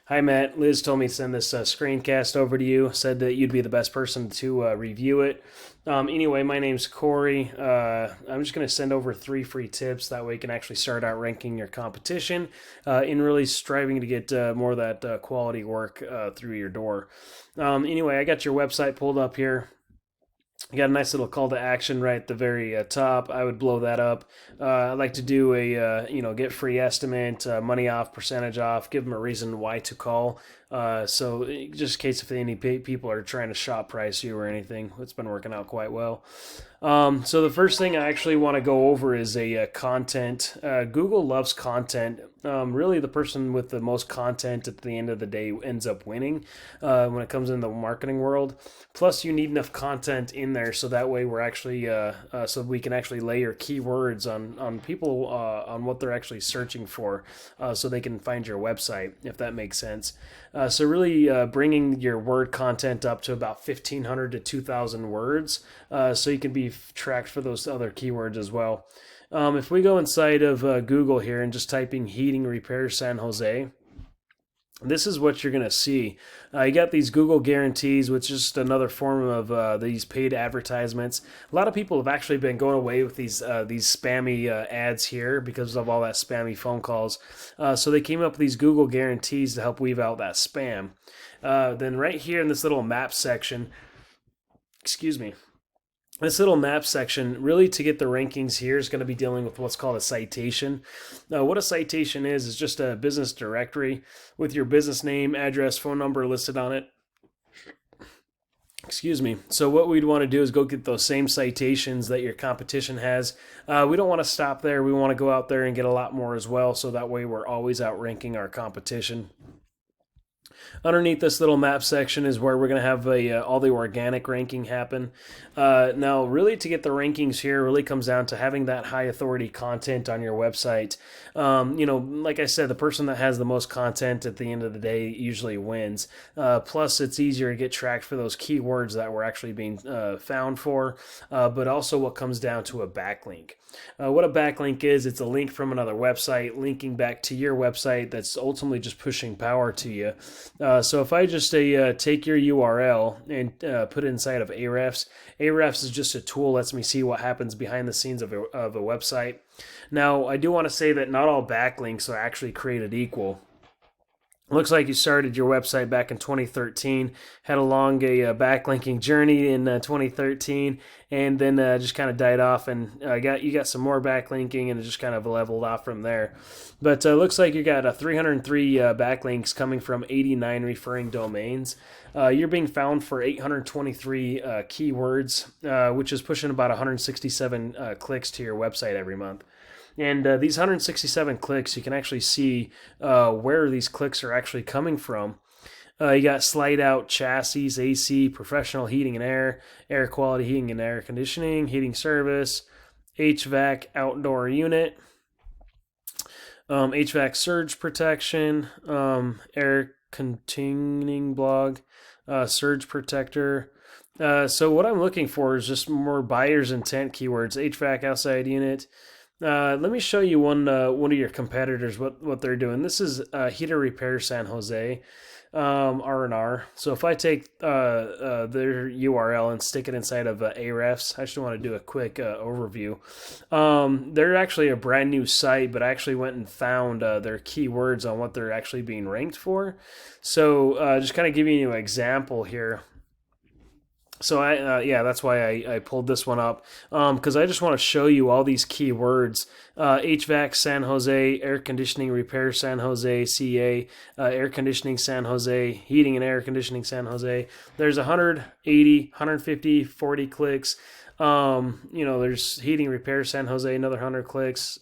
Hi, Matt. Liz told me to send this screencast over to you. Said that you'd be the best person to review it. Anyway, my name's Corey. I'm just going to send over 3 free tips. That way, you can actually start out ranking your competition in really striving to get more of that quality work through your door. Anyway, I got your website pulled up here. You got a nice little call to action right at the very top. I would blow that up. I'd like to do a get free estimate, money off, percentage off. Give them a reason why to call. So just in case if any people are trying to shop price you or anything, it's been working out quite well. So the first thing I actually want to go over is a content. Google loves content. Really, the person with the most content at the end of the day ends up winning when it comes in the marketing world. Plus, you need enough content in there so that way we're actually so we can actually layer keywords on people on what they're actually searching for, so they can find your website if that makes sense. So really bringing your word content up to about 1,500 to 2,000 words, so you can be tracked for those other keywords as well. If we go inside of Google here and just typing heating repair San Jose, this is what you're going to see. You got these Google guarantees, which is just another form of these paid advertisements. A lot of people have actually been going away with these spammy ads here because of all that spammy phone calls. So they came up with these Google guarantees to help weave out that spam. Then right here in this little map section, excuse me, this little map section, really to get the rankings here, is going to be dealing with what's called a citation. What a citation is just a business directory with your business name, address, phone number listed on it. Excuse me. So what we'd want to do is go get those same citations that your competition has. We don't want to stop there. We want to go out there and get a lot more as well, so that way we're always outranking our competition. Underneath this little map section is where we're going to have all the organic ranking happen. Now, really to get the rankings here really comes down to having that high authority content on your website. Like I said, the person that has the most content at the end of the day usually wins. Plus, it's easier to get tracked for those keywords that we're actually being found for, but also what comes down to a backlink. What a backlink is, it's a link from another website linking back to your website that's ultimately just pushing power to you. So if I just take your URL and put it inside of Ahrefs, Ahrefs is just a tool that lets me see what happens behind the scenes of a website. Now, I do want to say that not all backlinks are actually created equal. Looks like you started your website back in 2013, had along a backlinking journey in 2013, and then just kind of died off, and you got some more backlinking, and it just kind of leveled off from there. But looks like you got 303 backlinks coming from 89 referring domains. You're being found for 823 keywords, which is pushing about 167 clicks to your website every month. And these 167 clicks, you can actually see where these clicks are actually coming from. You got slide out chassis, AC, professional heating and air quality heating and air conditioning, heating service, HVAC outdoor unit, HVAC surge protection, air containing blog, surge protector. So what I'm looking for is just more buyer's intent keywords, HVAC outside unit. Let me show you one of your competitors, what they're doing. This is Heater Repair San Jose, R&R. So if I take their URL and stick it inside of Ahrefs, I just want to do a quick overview. They're actually a brand new site, but I actually went and found their keywords on what they're actually being ranked for. So just kind of giving you an example here. So that's why I pulled this one up, because I just want to show you all these keywords: HVAC San Jose, air conditioning repair San Jose, CA, air conditioning San Jose, heating and air conditioning San Jose. There's 180, 150, 40 clicks. There's heating repair San Jose, another 100 clicks.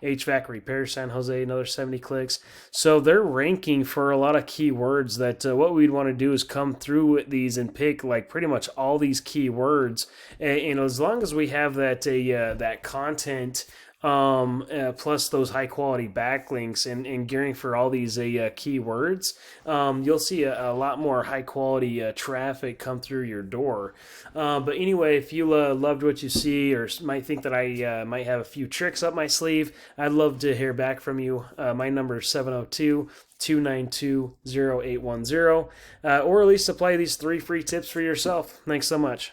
HVAC repair San Jose, another 70 clicks. So they're ranking for a lot of keywords that what we'd want to do is come through these and pick like pretty much all these keywords. And as long as we have that content plus those high quality backlinks and gearing for all these keywords, you'll see a lot more high quality traffic come through your door. But anyway, if you loved what you see or might think that I might have a few tricks up my sleeve, I'd love to hear back from you. My number is 702-292-0810, or at least apply these 3 free tips for yourself. Thanks so much.